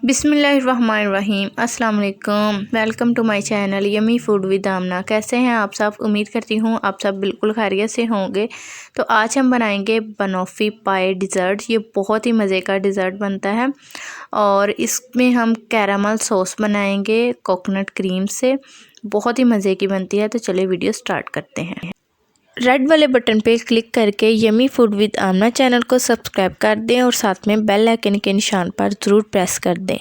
बिस्मिल्लाहिर्रहमानिर्रहीम अस्सलाम वालेकुम। Welcome to my channel yummy food with Aamna. कैसे हैं आप सब? उम्मीद करती हूँ आप सब बिल्कुल खैरियत से होंगे। तो आज हम बनाएंगे बनॉफ़ी पाई डिज़र्ट। ये बहुत ही मज़े का डिज़र्ट बनता है और इसमें हम कैरामल सॉस बनाएंगे कोकोनट क्रीम से। बहुत ही मज़े की बनती है। तो चलिए वीडियो स्टार्ट करते हैं। रेड वाले बटन पे क्लिक करके yummy food with Aamna channel को सब्सक्राइब कर दें और साथ में बेल आइकन के निशान पर ज़रूर प्रेस कर दें।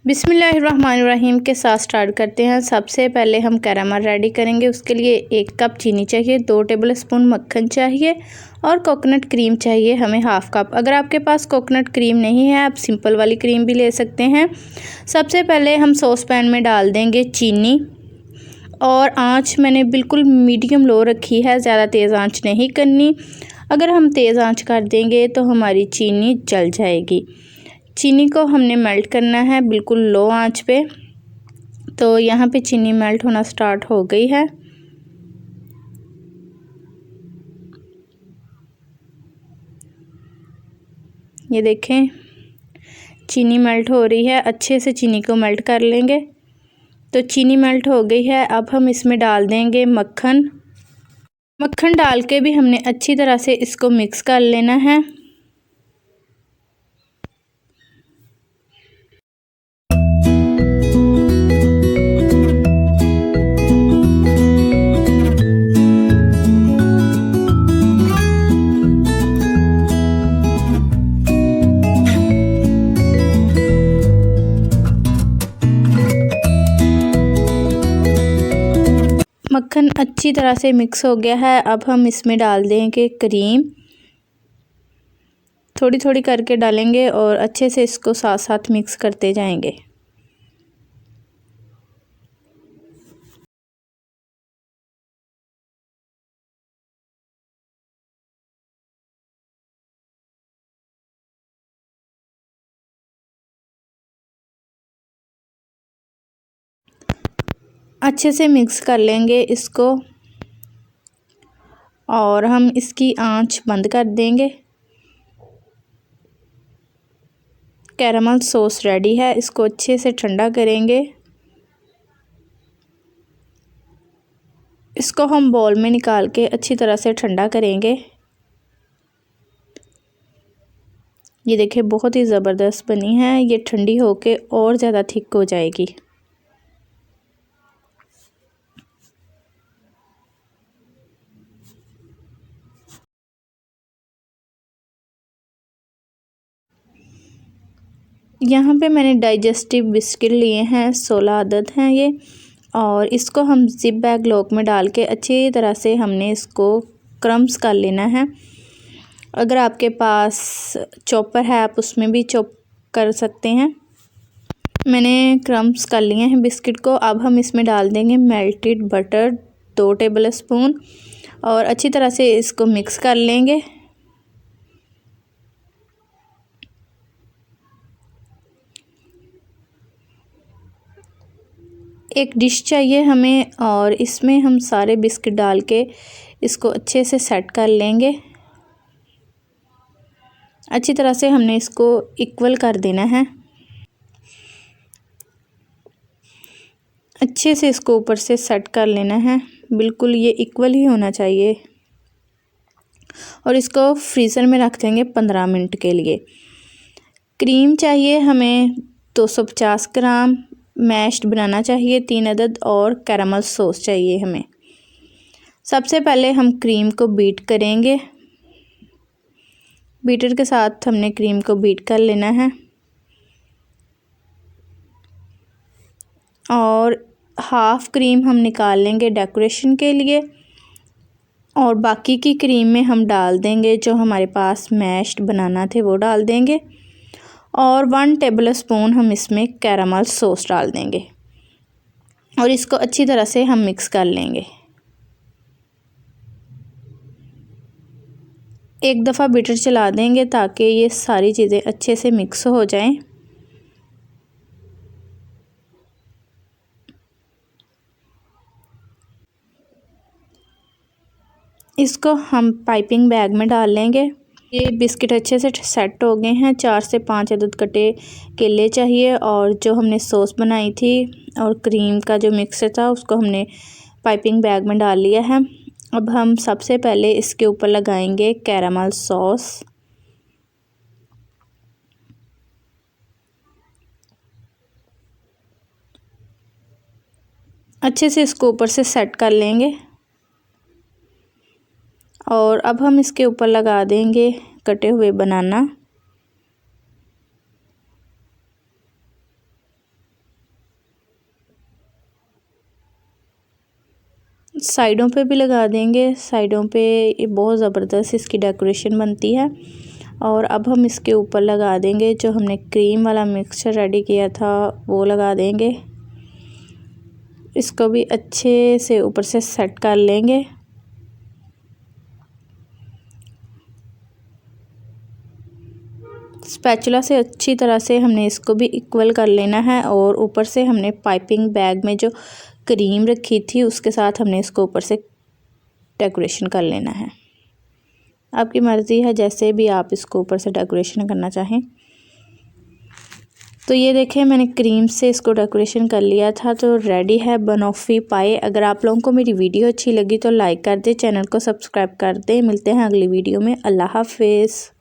बिस्मिल्लाहिर्रहमानिर्रहीम के साथ स्टार्ट करते हैं। सबसे पहले हम कैरामल रेडी करेंगे। उसके लिए 1 कप चीनी चाहिए, 2 टेबल स्पून मक्खन चाहिए और कोकोनट क्रीम चाहिए हमें हाफ़ कप। अगर आपके पास कोकोनट क्रीम नहीं है आप सिंपल वाली क्रीम भी ले सकते हैं। सबसे पहले हम सॉस पैन में डाल देंगे चीनी और आंच मैंने बिल्कुल मीडियम लो रखी है, ज़्यादा तेज़ आंच नहीं करनी। अगर हम तेज़ आंच कर देंगे तो हमारी चीनी जल जाएगी। चीनी को हमने मेल्ट करना है बिल्कुल लो आंच पे। तो यहाँ पे चीनी मेल्ट होना स्टार्ट हो गई है। ये देखें चीनी मेल्ट हो रही है। अच्छे से चीनी को मेल्ट कर लेंगे। तो चीनी मेल्ट हो गई है। अब हम इसमें डाल देंगे मक्खन। मक्खन डाल के भी हमने अच्छी तरह से इसको मिक्स कर लेना है। मक्खन अच्छी तरह से मिक्स हो गया है। अब हम इसमें डाल देंगे क्रीम। थोड़ी थोड़ी करके डालेंगे और अच्छे से इसको साथ साथ मिक्स करते जाएंगे। अच्छे से मिक्स कर लेंगे इसको और हम इसकी आंच बंद कर देंगे। कैरामल सॉस रेडी है। इसको अच्छे से ठंडा करेंगे। इसको हम बाउल में निकाल के अच्छी तरह से ठंडा करेंगे। ये देखिए बहुत ही ज़बरदस्त बनी है। ये ठंडी होके और ज़्यादा थिक हो जाएगी। यहाँ पे मैंने डाइजेस्टिव बिस्किट लिए हैं, 16 अदद हैं ये। और इसको हम जिप बैग लॉक में डाल के अच्छी तरह से हमने इसको क्रम्स कर लेना है। अगर आपके पास चॉपर है आप उसमें भी चॉप कर सकते हैं। मैंने क्रम्स कर लिए हैं बिस्किट को। अब हम इसमें डाल देंगे मेल्टेड बटर 2 टेबल स्पून और अच्छी तरह से इसको मिक्स कर लेंगे। एक डिश चाहिए हमें और इसमें हम सारे बिस्किट डाल के इसको अच्छे से सेट कर लेंगे। अच्छी तरह से हमने इसको इक्वल कर देना है। अच्छे से इसको ऊपर से सेट कर लेना है। बिल्कुल ये इक्वल ही होना चाहिए और इसको फ्रीज़र में रख देंगे 15 मिनट के लिए। क्रीम चाहिए हमें 250 ग्राम। मैश्ड बनाना चाहिए 3 अदद और कैरामल सॉस चाहिए हमें। सबसे पहले हम क्रीम को बीट करेंगे। बीटर के साथ हमने क्रीम को बीट कर लेना है और हाफ़ क्रीम हम निकाल लेंगे डेकोरेशन के लिए और बाकी की क्रीम में हम डाल देंगे जो हमारे पास मैश्ड बनाना थे वो डाल देंगे और 1 टेबल स्पून हम इसमें कैरामल सॉस डाल देंगे और इसको अच्छी तरह से हम मिक्स कर लेंगे। एक दफ़ा बीटर चला देंगे ताकि ये सारी चीज़ें अच्छे से मिक्स हो जाएं। इसको हम पाइपिंग बैग में डाल लेंगे। ये बिस्किट अच्छे से सेट हो गए हैं। 4 से 5 अदद कटे केले चाहिए और जो हमने सॉस बनाई थी और क्रीम का जो मिक्सर था उसको हमने पाइपिंग बैग में डाल लिया है। अब हम सबसे पहले इसके ऊपर लगाएंगे कैरामल सॉस। अच्छे से इसको ऊपर से सेट कर लेंगे और अब हम इसके ऊपर लगा देंगे कटे हुए बनाना। साइडों पे भी लगा देंगे। साइडों पे ये बहुत ज़बरदस्त इसकी डेकोरेशन बनती है। और अब हम इसके ऊपर लगा देंगे जो हमने क्रीम वाला मिक्सचर रेडी किया था वो लगा देंगे। इसको भी अच्छे से ऊपर से सेट कर लेंगे। स्पैचुला से अच्छी तरह से हमने इसको भी इक्वल कर लेना है और ऊपर से हमने पाइपिंग बैग में जो क्रीम रखी थी उसके साथ हमने इसको ऊपर से डेकोरेशन कर लेना है। आपकी मर्ज़ी है जैसे भी आप इसको ऊपर से डेकोरेशन करना चाहें। तो ये देखें मैंने क्रीम से इसको डेकोरेशन कर लिया था। तो रेडी है बनॉफ़ी पाई। अगर आप लोगों को मेरी वीडियो अच्छी लगी तो लाइक कर दें, चैनल को सब्सक्राइब कर दें। मिलते हैं अगली वीडियो में। अल्लाह हाफ़िज़।